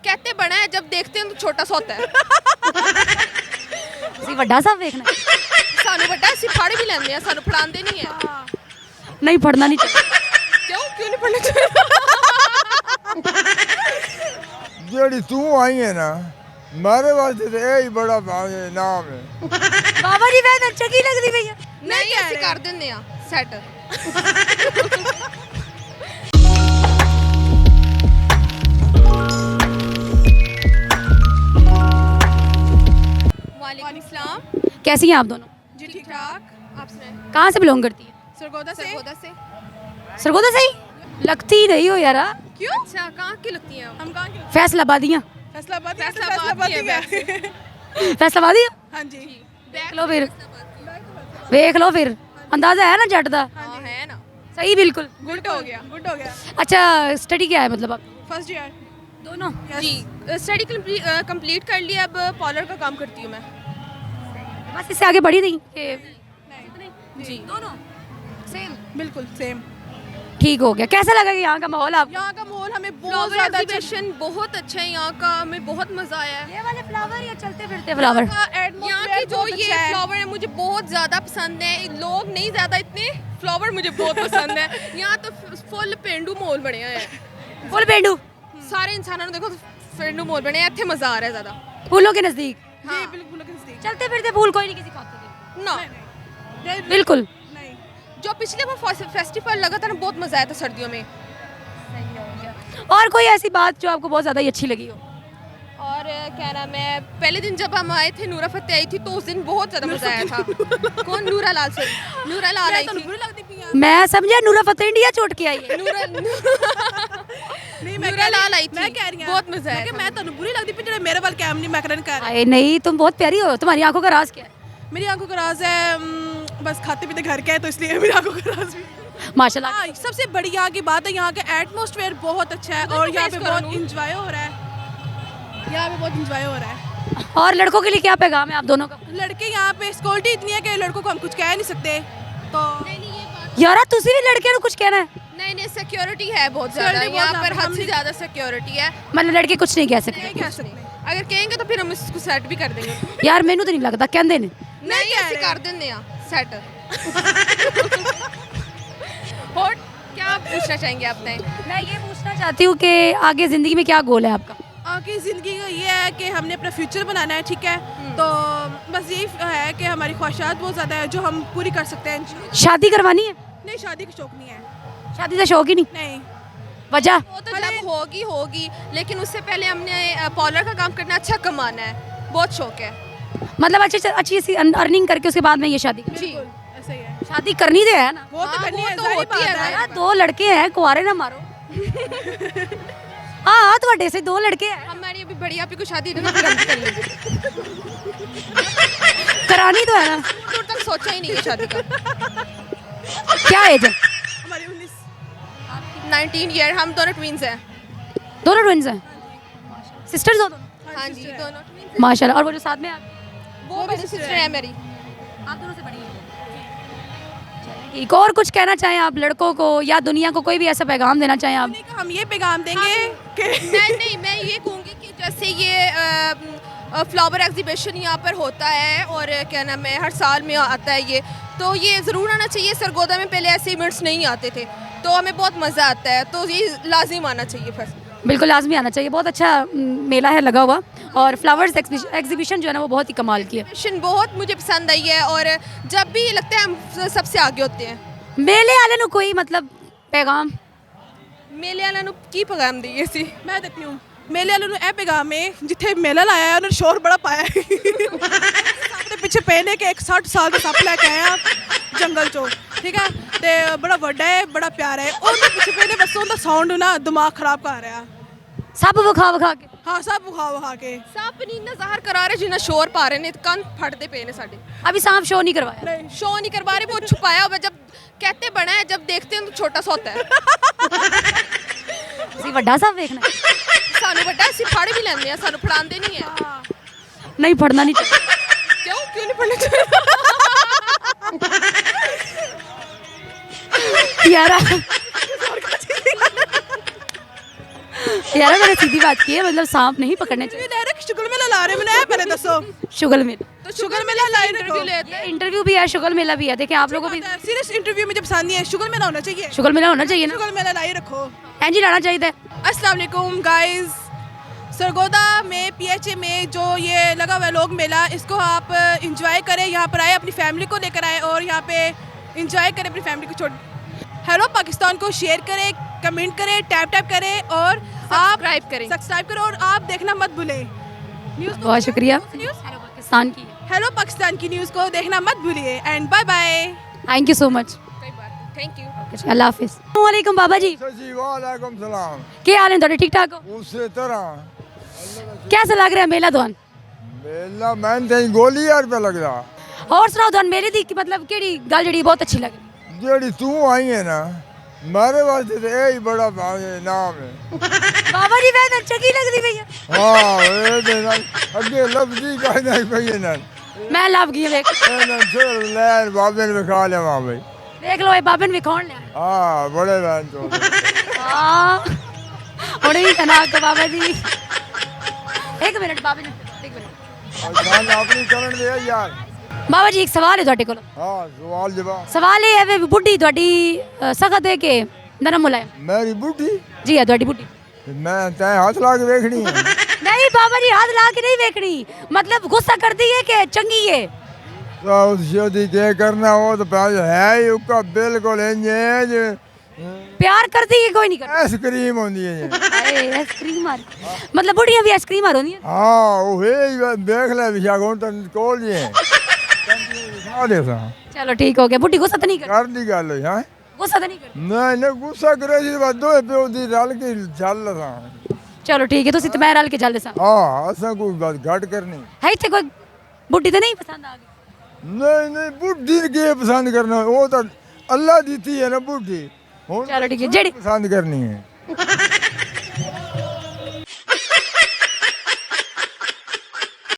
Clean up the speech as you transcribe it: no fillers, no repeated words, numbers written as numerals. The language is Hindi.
कहते बड़ा है, जब देखते हैं तो छोटा सा होता है। ਤੁਸੀਂ ਵੱਡਾ ਸਾਹਿਬ ਵੇਖਣਾ ਹੈ? सानू बड़ा ਅਸੀਂ ਫੜ ਵੀ ਲੈਂਦੇ ਆ, ਸਾਨੂੰ ਫੜਾਉਂਦੇ ਨਹੀਂ ਹੈ। ਨਹੀਂ ਫੜਨਾ ਨਹੀਂ ਚਾਹੀਦਾ। क्यों नहीं पढ़ना चाहिए? ਜਿਹੜੀ ਤੂੰ ਆਈ ਹੈ ਨਾ ਮਾਰੇ ਵਾਸਤੇ ਤੇ ਇਹ ਹੀ ਬੜਾ ਨਾਮ ਹੈ। ਬਾਬਾ ਜੀ ਵੈਨ ਚੰਗੀ ਲੱਗਦੀ ਪਈ ਹੈ। नहीं ਅਸੀਂ ਕਰ ਦਿੰਦੇ ਆ ਸੈਟ। वालेकुम सलाम। कैसी हैं आप दोनों? जी ठीक ठाक, आप सुनाएं। कहाँ से बिलोंग करती है? सरगोदा से। सरगोदा से ही लगती ही नहीं हो यार। क्यों? अच्छा, कहाँ की लगती हैं हम? कहाँ की? फैसलाबादियाँ। फैसलाबाद है। फैसलाबादी हाँ जी। देख लो फिर, देख लो फिर अंदाजा है ना जट दा। हाँ है ना। सही बिल्कुल। गुड हो गया, गुड हो गया। अच्छा स्टडी क्या है मतलब आप फर्स्ट ईयर दोनों? जी। स्टडी कंप्लीट कर लिया, अब पार्लर का काम करती हूँ मैं। बस इससे आगे बढ़ी नहीं कि जी दोनों सेम? बिल्कुल सेम। ठीक हो गया। कैसा लगा कि यहाँ का माहौल आपको? यहाँ का माहौल हमें बहुत ज़्यादा एग्जीबिशन बहुत अच्छा है यहाँ का, हमें बहुत मज़ा आया है। ये वाले फ्लावर या चलते फिरते फ्लावर? यहाँ के जो ये फ्लावर है मुझे बहुत ज़्यादा पसंद है। लोग नहीं ज़्यादा इतने, फ्लावर मुझे बहुत पसंद है। यहाँ तो फुल पेंडू माहौल बने हुए हैं। फुल पेंडू सारे इंसानों ने देखो पेंडू माहौल बने हैं, इतने मज़ा आ रहा है ज़्यादा। फूलों के नजदीक? हाँ बिल्कुल नज़दीक। चलते फिरते फूल कोई नहीं किसी खाते ना बिल्कुल। जो पिछले बार फेस्टिवल लगा था ना, बहुत मज़ा आया था सर्दियों में। और कोई ऐसी बात जो आपको बहुत ज़्यादा ही अच्छी लगी हो? और क्या नाम है, पहले दिन जब हम आए थे, नूरा फतेह आई थी, तो उस दिन बहुत ज़्यादा मज़ा आया था। कौन? नूरा लाल से। नूरा लाल आई थी। मैं समझा नूरा फतेह इंडिया छोड़ के आई है। नूरा लाल आई थी, बहुत मज़ा आया। मैं तो बुरी लगती थी जो मेरे वाल कैम नहीं मैकरन कर। आए नहीं, तुम बहुत प्यारी हो। तुम्हारी आंखों का राज क्या है? मेरी आंखों का राज है बस खाते पीते घर के है, तो इसलिए मेरी आंखों का राज भी। माशाल्लाह। हाँ, सबसे बड़ी यहाँ की बात है, यहाँ का एटमॉस्फेयर बहुत अच्छा है और यहाँ पे बहुत इंजॉय हो रहा है। यहाँ पे बहुत इंजॉय हो रहा है। और लड़कों के लिए क्या पैगाम है आप दोनों का? लड़के यहाँ पे सिक्योरिटी इतनी है कि लड़कों को हम कुछ कह नहीं सकते। तो यारा तुसी भी लड़के को कुछ कहना है? नहीं सिक्योरिटी है बहुत ज़्यादा यहाँ पर, हद से ज़्यादा सिक्योरिटी है। मतलब लड़के कुछ नहीं कह सकते? नहीं कह सकते, अगर कहेंगे तो फिर हम इसको सेट भी कर देंगे। यार मैनू तो नहीं लगता कहते ने। नहीं ऐसे कर देंगे सेट। और क्या पूछना चाहेंगे आपने? मैं ये पूछना चाहती हूँ कि आगे ज़िंदगी में क्या गोल है आपका? आगे ज़िंदगी का ये है कि हमने अपना फ्यूचर बनाना है, ठीक है? तो बस यही है कि हमारी ख्वाहिशात बहुत ज़्यादा है जो हम पूरी कर सकते हैं। शादी करवानी है? नहीं, शादी का शौक नहीं है। शादी का शौक ही नहीं? नहीं। वजह? वो तो जब होगी, लेकिन उससे पहले हमने पार्लर का काम करना, अच्छा कमाना है, बहुत शौक है। मतलब अच्छी सी अर्निंग करके उसके बाद में ये शादी करनी? जी ऐसा ही है। शादी करनी तो है ना? वो तो करनी है, होती है ना। यार दो लड़के हैं, कुंवारे ना मारो। हाँ तो से दो लड़के हैं। हमारी अभी बड़ी आपी को शादी नहीं करनी, करानी तो है ना? दूर तक सोचा ही नहीं है शादी का। क्या एज है? हमारी 19 ईयर। हम दोनों ट्विंस हैं। दोनों ट्विंस हैं? सिस्टर्स हो दोनों? हाँ जी दोनों ट्विंस। माशाल्लाह। और वो जो साथ में आप? वो मेरी सिस्टर है मेरी। आप दोनों से बड़ी हैं? ठीक। और कुछ कहना चाहें आप लड़कों को या दुनिया को, कोई भी ऐसा पैगाम देना चाहें आप? हम ये पैगाम देंगे कि मैं ये कहूँगी कि जैसे ये फ्लावर एग्जीबिशन यहाँ पर होता है और क्या नाम है हर साल में आता है ये, तो ये ज़रूर आना चाहिए। सरगोदा में पहले ऐसे इवेंट्स नहीं आते थे, तो हमें बहुत मज़ा आता है, तो ये लाजिम आना चाहिए। बस बिल्कुल लाजमी आना चाहिए। बहुत अच्छा मेला है लगा हुआ, और फ्लावर्स एग्जीबिशन जो है ना वो बहुत ही कमाल की है। एग्जीबिशन बहुत मुझे पसंद आई है, और जब भी लगता है हम सबसे आगे होते हैं। मेले वाले नु कोई मतलब पैगाम? मेले वाले नु की पैगाम दी सी? मैं देखती हूँ मेले वाले नु ए पैगाम है, जिथे मेला लाया है उन्होंने शोर बड़ा पाया है। सामने पीछे पहने के 60 साल का सप लेके आया जंगल चो, ठीक है, ते बड़ा बड़ा है, बड़ा प्यारा है। उनके पीछे पहने बस उनका साउंड ना दिमाग खराब कर रहा है। सब विखा के? हाँ सब विखा के सब नहीं ना ज़ाहिर करा रहे, जिन्हें शोर पा रहे ने, कंन फटते पे ने साडे। अभी सांप शो नहीं करवाया? नहीं शो नहीं करवा रहे, वो छुपाया हुआ। जब कहते बड़ा है, जब देखते हैं तो छोटा सा होता है। ਵੱਡਾ ਸਾਹਿਬ ਵੇਖਣਾ ਹੈ? सानू बड़ा ਅਸੀਂ ਫੜ भी ਲੈਂਦੇ ਆ, ਸਾਨੂੰ ਫੜਾਉਂਦੇ नहीं है। नहीं पढ़ना नहीं चाहिए। क्यों नहीं पढ़ना चाहिए? यारा यार मैंने सीधी बात की है, मतलब सांप नहीं पकड़ने चाहिए। डायरेक्ट शुगर मेला ला रहे, मैंने पहले दसो। शुगल मेला, तो शुगर मेला ला इंटरव्यू लेते हैं, इंटरव्यू भी है, शुगल मेला भी है। देखिए आप लोगों को भी सीरियस इंटरव्यू में जब पसंद नहीं है शुगर मेला होना चाहिए, शुगल मेला होना चाहिए ना, शुगर मेला लाई रखो। एनजी लाना चाहिए। अस्सलाम वालेकुम गाइस, सरगोदा में PHA में जो ये लगा हुआ है लोग मेला, इसको आप इंजॉय करें, यहाँ पर आए अपनी फैमिली को लेकर आए और यहाँ पे इंजॉय करें अपनी फैमिली को छोड़। हेलो पाकिस्तान को शेयर करें, कमेंट करें, टैप करें और आप सब्सक्राइब करें और आप देखना मत भूलें न्यूज़। बहुत शुक्रिया पाकिस्तान की, हेलो पाकिस्तान की न्यूज़ को देखना मत भूलिए and bye bye. Thank you so much, thank you, अल्लाह हाफिज़। अस्सलाम वालेकुम बाबा जी, जी वालेकुम सलाम। क्या हाल है ਤੁਹਾਡੇ? ठीक ठाक हो? उसे तरह कैसा लग रहा है मेला ਤੁਹਾਨੂੰ? मेला मैं तेरी गोली यार पे लग रहा और सुनाओ ਤੁਹਾਨੂੰ मेले ਦੀ मतलब ਕਿਹੜੀ ਗੱਲ ਜਿਹੜੀ ਬਹੁਤ ਅੱਛੀ ਲੱਗੀ? जेड़ी तू आई है ना मारे वास्ते तो यही बड़ा नाम है। बाबा जी मैं चंगी लगदी पई है। हाँ ये दे ना अगे लफ्जी का नहीं पई है ना मैं लव गई देख, ना छोड़ ले बाबे ने खा ले वहां भाई। देख लो ये बाबन भी कौन ले हाँ बड़े बहन तो हां और ही तना को बाबा जी। एक मिनट बाबा जी, एक मिनट और अपनी करण दे यार। बाबा जी एक सवाल है ਤੁਹਾਡੇ ਕੋਲ। हाँ सवाल जवाब। सवाल ये है वे बुढ़ी ਤੁਹਾਡੀ सख्त है कि नरम मुलायम? मेरी बुढ़ी जी है ਤੁਹਾਡੀ बुढ़ी। मैं तै हाथ ला के देखनी है। नहीं बाबा जी हाथ ला के नहीं देखनी, मतलब गुस्सा करती है कि चंगी है? तो उस शादी के करना हो तो पहले है ही उसका बिल्कुल इंज प्यार करती है कोई नहीं करता? आइसक्रीम होती है ये। आइसक्रीम मतलब बुढ़िया भी आइसक्रीम होनी है? हाँ वो है देख ले विशाखों तो कोल जी है खा दे सा चलो ठीक हो गया। बुढ़ी गुस्सा तो नहीं करती? कर दी गल है गुस्सा तो नहीं करती? नहीं नहीं गुस्सा करे जी बस दो प्यो दी रल के चल सा। चलो ठीक है, तुसी ते मैं रल के चलदे सा। हाँ असा कोई बात घट करनी है इत्थे कोई बुढ़ी तो नहीं पसंद आ गई? नहीं नहीं बुढ़ी के पसंद करना वो तो अल्लाह दी थी है ना बुढ़ी चलो ठीक है जेड़ी पसंद करनी है।